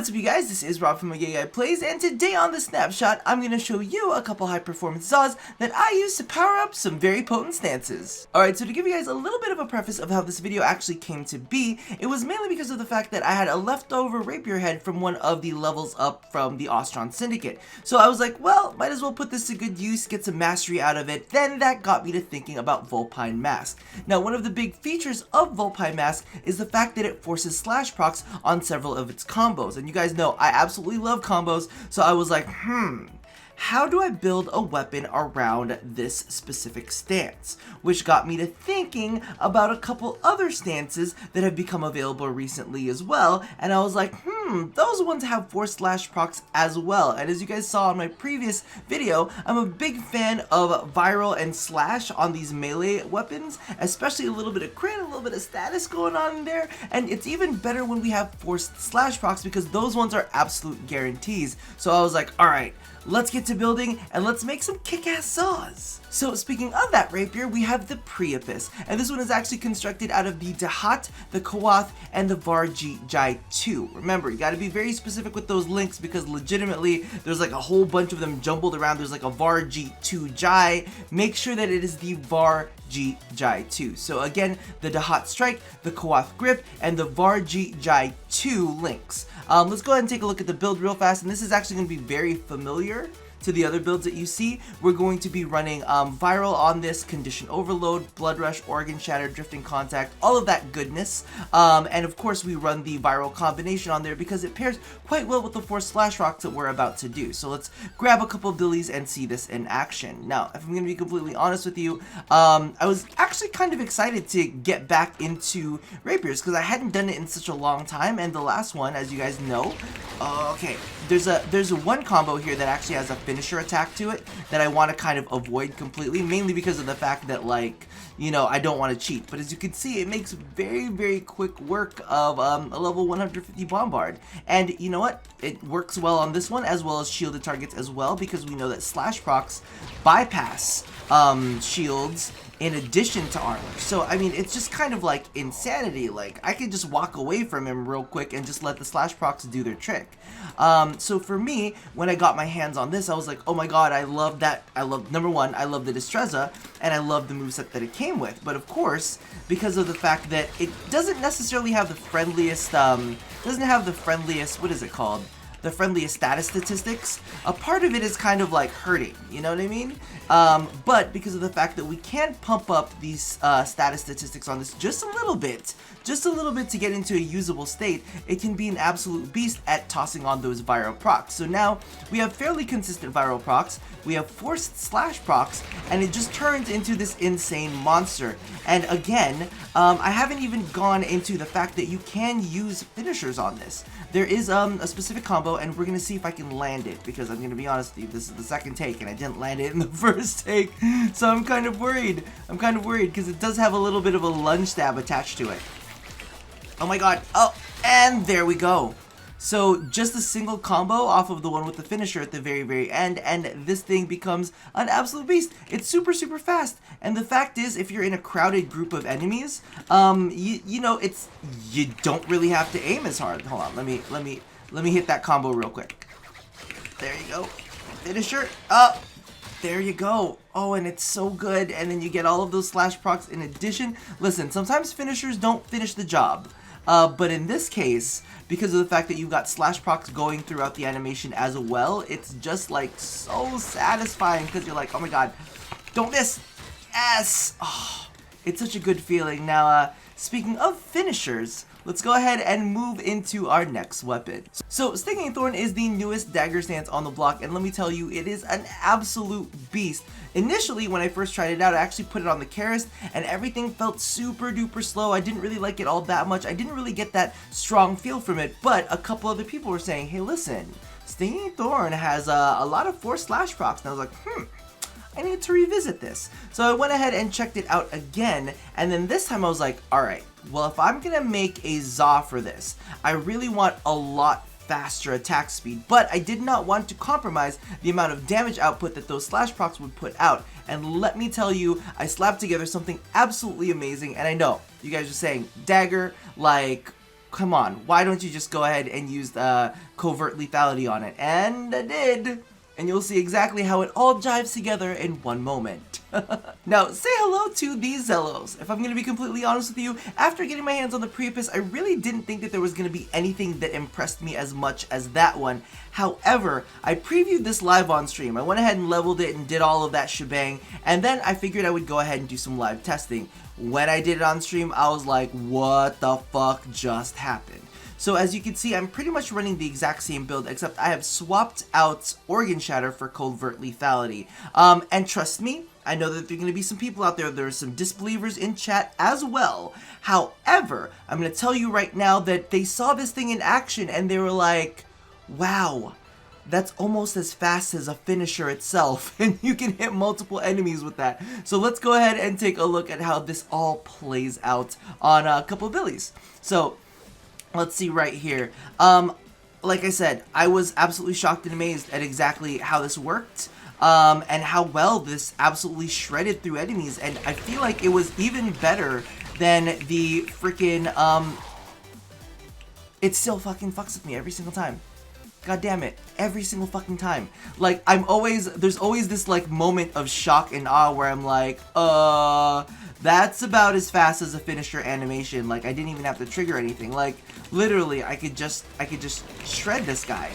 What's up you guys, this is Rob from Plays, and today on The Snapshot, I'm going to show you a couple high performance Zaws that I use to power up some very potent stances. Alright, so to give you guys a little bit of a preface of how this video actually came to be, it was mainly because of the fact that I had a leftover rapier head from one of the levels up from the Ostron Syndicate. So I was like, well, might as well put this to good use, get some mastery out of it. Then that got me to thinking about Vulpine Mask. Now, one of the big features of Vulpine Mask is the fact that it forces slash procs on several of its combos. And you guys know I absolutely love combos, so I was like, how do I build a weapon around this specific stance? Which got me to thinking about a couple other stances that have become available recently as well, and I was like, those ones have force slash procs as well. And as you guys saw in my previous video, I'm a big fan of viral and slash on these melee weapons, especially a little bit of crit, a little bit of status going on in there, and it's even better when we have forced slash procs because those ones are absolute guarantees. So I was like, alright, let's get to building and let's make some kick-ass Zaws. So speaking of that rapier, we have the Priapus, and this one is actually constructed out of the Dahat, the Kawath, and the Varji 2. Remember, you gotta be very specific with those links because legitimately there's like a whole bunch of them jumbled around. There's like a Varji 2 Jai. Make sure that it is the Varji 2. So again, the Dahat Strike, the Kawath Grip, and the Varji 2 links. Let's go ahead and take a look at the build real fast, and this is actually going to be very familiar to the other builds that you see. We're going to be running viral on this, condition overload, blood rush, organ shatter, drifting contact, all of that goodness. And of course we run the viral combination on there because it pairs quite well with the force slash rocks that we're about to do. So let's grab a couple of dillies and see this in action. Now, if I'm going to be completely honest with you, I was actually kind of excited to get back into rapiers because I hadn't done it in such a long time, and the last one, as you guys know, okay, there's a one combo here that actually has a finisher attack to it that I want to kind of avoid completely, mainly because of the fact that, like, you know, I don't want to cheat. But as you can see, it makes very, very quick work of a level 150 Bombard. And you know what? It works well on this one as well as shielded targets as well, because we know that slash procs bypass shields in addition to armor. So I mean, it's just kind of like insanity. Like, I could just walk away from him real quick and just let the slash procs do their trick. So for me, when I got my hands on this, I was like, oh my god, I love that. Number one, I love the Destreza, and I love the moveset that it came with. But of course, because of the fact that it doesn't necessarily have the friendliest, what is it called? The friendliest status statistics, a part of it is kind of like hurting, you know what I mean? But because of the fact that we can pump up these status statistics on this just a little bit to get into a usable state, it can be an absolute beast at tossing on those viral procs. So now we have fairly consistent viral procs, we have forced slash procs, and it just turns into this insane monster. And again, I haven't even gone into the fact that you can use finishers on this. There is a specific combo, and we're going to see if I can land it, because I'm going to be honest with you, this is the second take, and I didn't land it in the first take, so I'm kind of worried. Because it does have a little bit of a lunge stab attached to it. Oh my god. Oh, and there we go. So just a single combo off of the one with the finisher at the very, very end, and this thing becomes an absolute beast. It's super, super fast. And the fact is, if you're in a crowded group of enemies, you know, you don't really have to aim as hard. Hold on, let me hit that combo real quick. There you go. Finisher up. There you go. Oh, and it's so good. And then you get all of those slash procs in addition. Listen, sometimes finishers don't finish the job. But in this case, because of the fact that you've got slash procs going throughout the animation as well, it's just like so satisfying because you're like, oh my god, don't miss. Yes. Oh, it's such a good feeling. Now, speaking of finishers, let's go ahead and move into our next weapon. So Stinging Thorn is the newest dagger stance on the block, and let me tell you, it is an absolute beast. Initially, when I first tried it out, I actually put it on the Karist, and everything felt super duper slow. I didn't really like it all that much. I didn't really get that strong feel from it, but a couple other people were saying, hey listen, Stinging Thorn has a lot of force slash procs, and I was like, I need to revisit this. So I went ahead and checked it out again, and then this time I was like, alright, well, if I'm gonna make a Zaw for this, I really want a lot faster attack speed, but I did not want to compromise the amount of damage output that those slash procs would put out. And let me tell you, I slapped together something absolutely amazing. And I know you guys are saying, dagger, like come on, why don't you just go ahead and use covert lethality on it? And I did. And you'll see exactly how it all jives together in one moment. Now, say hello to these Zelos. If I'm going to be completely honest with you, after getting my hands on the Priapus, I really didn't think that there was going to be anything that impressed me as much as that one. However, I previewed this live on stream. I went ahead and leveled it and did all of that shebang, and then I figured I would go ahead and do some live testing. When I did it on stream, I was like, what the fuck just happened? So as you can see, I'm pretty much running the exact same build, except I have swapped out Organ Shatter for Covert Lethality. And trust me, I know that there are going to be some people out there, there are some disbelievers in chat as well. However, I'm going to tell you right now that they saw this thing in action and they were like, wow, that's almost as fast as a finisher itself, and you can hit multiple enemies with that. So let's go ahead and take a look at how this all plays out on a couple of billies. So let's see right here. Like I said, I was absolutely shocked and amazed at exactly how this worked, and how well this absolutely shredded through enemies, and I feel like it was even better than the freaking, it still fucking fucks with me every single time. God damn it, every single fucking time. Like, there's always this like moment of shock and awe where I'm like, that's about as fast as a finisher animation. Like, I didn't even have to trigger anything. Like, literally, I could just shred this guy.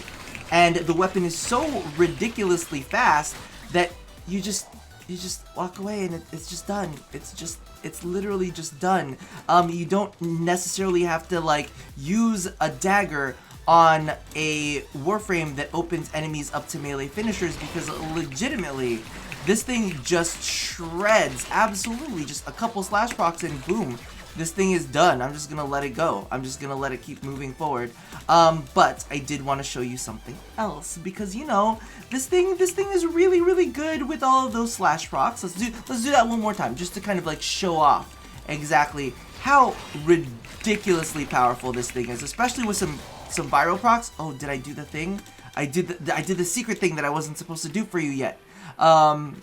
And the weapon is so ridiculously fast that you just walk away and it's just done. It's literally just done. You don't necessarily have to like use a dagger on a Warframe that opens enemies up to melee finishers, because legitimately this thing just shreds. Absolutely, just a couple slash procs and boom, this thing is done. I'm just gonna let it go. I'm just gonna let it keep moving forward. But I did want to show you something else, because you know this thing is really good with all of those slash procs. Let's do that one more time, just to kind of like show off exactly how ridiculously powerful this thing is, especially with some viral procs. Oh, did I do the thing? I did the secret thing that I wasn't supposed to do for you yet. But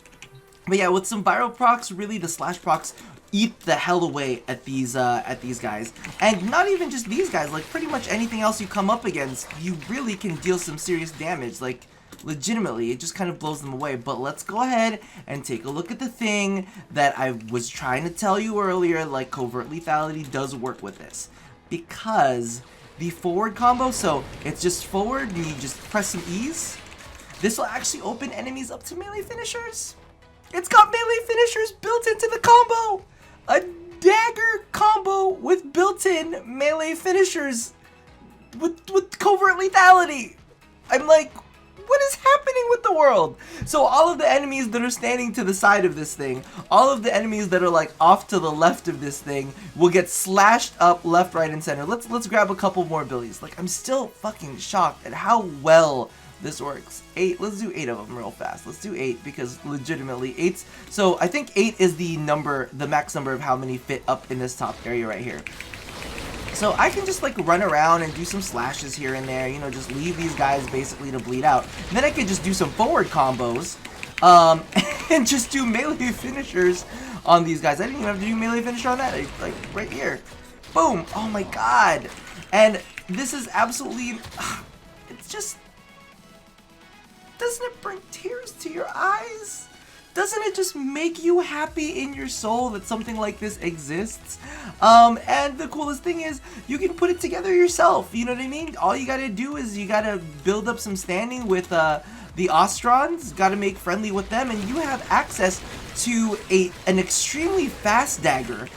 yeah, with some viral procs, really the slash procs eat the hell away at these guys. And not even just these guys, like pretty much anything else you come up against, you really can deal some serious damage. Like, legitimately, it just kind of blows them away. But let's go ahead and take a look at the thing that I was trying to tell you earlier, like covert lethality does work with this. Because the forward combo, so it's just forward and you just press some E's. This will actually open enemies up to melee finishers. It's got melee finishers built into the combo. A dagger combo with built-in melee finishers with covert lethality. I'm like, what is happening with the world? So all of the enemies that are standing to the side of this thing, all of the enemies that are like off to the left of this thing will get slashed up left, right, and center. Let's grab a couple more billies. Like, I'm still fucking shocked at how well this works. 8, let's do 8 of them real fast. Let's do 8 because legitimately 8's, so I think 8 is the max number of how many fit up in this top area right here. So I can just like run around and do some slashes here and there, you know, just leave these guys basically to bleed out. And then I can just do some forward combos, and just do melee finishers on these guys. I didn't even have to do melee finisher on that, like right here. Boom, oh my god. And this is absolutely, it's just, doesn't it bring tears to your eyes? Doesn't it just make you happy in your soul that something like this exists? And the coolest thing is, you can put it together yourself, you know what I mean? All you gotta do is you gotta build up some standing with the Ostrons, gotta make friendly with them, and you have access to an extremely fast dagger.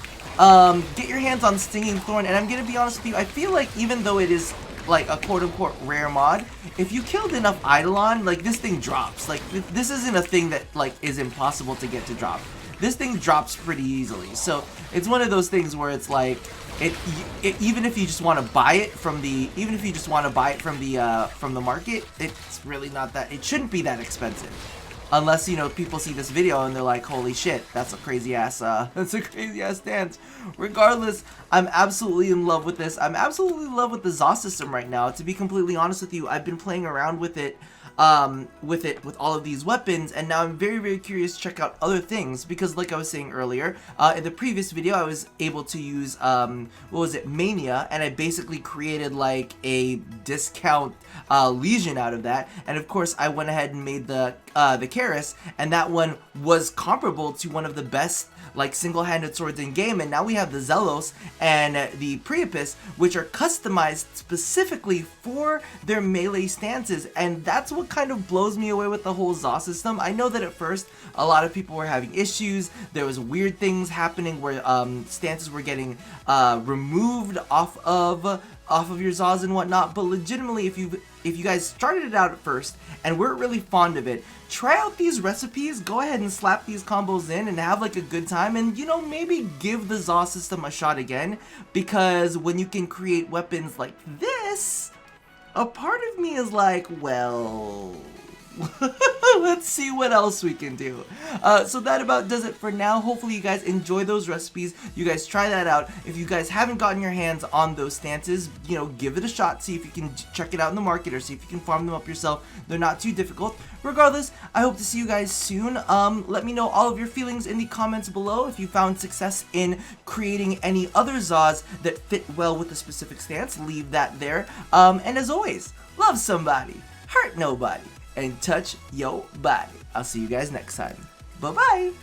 Get your hands on Stinging Thorn, and I'm gonna be honest with you, I feel like even though it is like a quote-unquote rare mod, if you killed enough Eidolon, like this thing drops. Like this isn't a thing that like is impossible to get to drop. This thing drops pretty easily. So it's one of those things where it's like even if you just want to buy it from the from the market, it's really not that, it shouldn't be that expensive. Unless, you know, people see this video and they're like, holy shit, that's a crazy ass stance. Regardless, I'm absolutely in love with this. I'm absolutely in love with the Zaws system right now. To be completely honest with you, I've been playing around with it with all of these weapons, and now I'm very, very curious to check out other things, because like I was saying earlier, in the previous video I was able to use, Mania, and I basically created like a discount Legion out of that, and of course I went ahead and made the Karis, and that one was comparable to one of the best like single-handed swords in game. And now we have the Zelos and the Priapus, which are customized specifically for their melee stances, and that's what kind of blows me away with the whole Zaws system. I know that at first a lot of people were having issues. There was weird things happening where stances were getting removed off of your Zaws and whatnot, but legitimately, if you guys started it out at first and weren't really fond of it, try out these recipes, go ahead and slap these combos in and have like a good time, and you know, maybe give the Zaws system a shot again, because when you can create weapons like this, a part of me is like, well, let's see what else we can do. So that about does it for now. Hopefully you guys enjoy those recipes. You guys try that out. If you guys haven't gotten your hands on those stances, you know, give it a shot. See if you can check it out in the market, or see if you can farm them up yourself. They're not too difficult. Regardless, I hope to see you guys soon. Let me know all of your feelings in the comments below. If you found success in creating any other Zaws that fit well with a specific stance, leave that there. And as always, love somebody, hurt nobody, and touch your body. I'll see you guys next time. Bye-bye.